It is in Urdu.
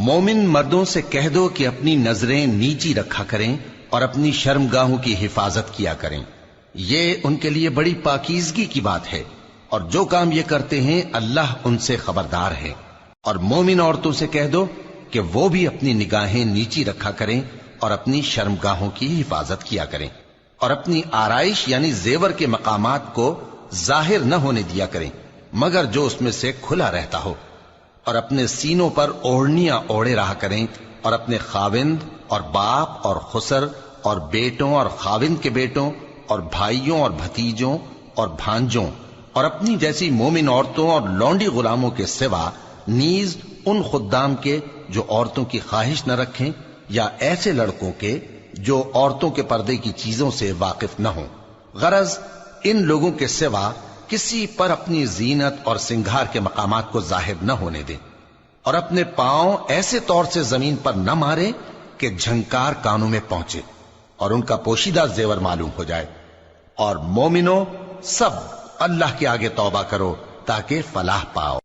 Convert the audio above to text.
مومن مردوں سے کہہ دو کہ اپنی نظریں نیچی رکھا کریں اور اپنی شرمگاہوں کی حفاظت کیا کریں، یہ ان کے لیے بڑی پاکیزگی کی بات ہے، اور جو کام یہ کرتے ہیں اللہ ان سے خبردار ہے۔ اور مومن عورتوں سے کہہ دو کہ وہ بھی اپنی نگاہیں نیچی رکھا کریں اور اپنی شرمگاہوں کی حفاظت کیا کریں، اور اپنی آرائش یعنی زیور کے مقامات کو ظاہر نہ ہونے دیا کریں مگر جو اس میں سے کھلا رہتا ہو، اور اپنے سینوں پر اوڑھنیاں اوڑھے رہا کریں، اور اپنے خاوند اور باپ اور خسر اور بیٹوں اور خاوند کے بیٹوں اور بھائیوں اور بھتیجوں اور بھانجوں اور اپنی جیسی مومن عورتوں اور لونڈی غلاموں کے سوا نیز ان خدام کے جو عورتوں کی خواہش نہ رکھیں، یا ایسے لڑکوں کے جو عورتوں کے پردے کی چیزوں سے واقف نہ ہوں، غرض ان لوگوں کے سوا کسی پر اپنی زینت اور سنگھار کے مقامات کو ظاہر نہ ہونے دیں، اور اپنے پاؤں ایسے طور سے زمین پر نہ مارے کہ جھنکار کانوں میں پہنچے اور ان کا پوشیدہ زیور معلوم ہو جائے۔ اور مومنوں سب اللہ کے آگے توبہ کرو تاکہ فلاح پاؤ۔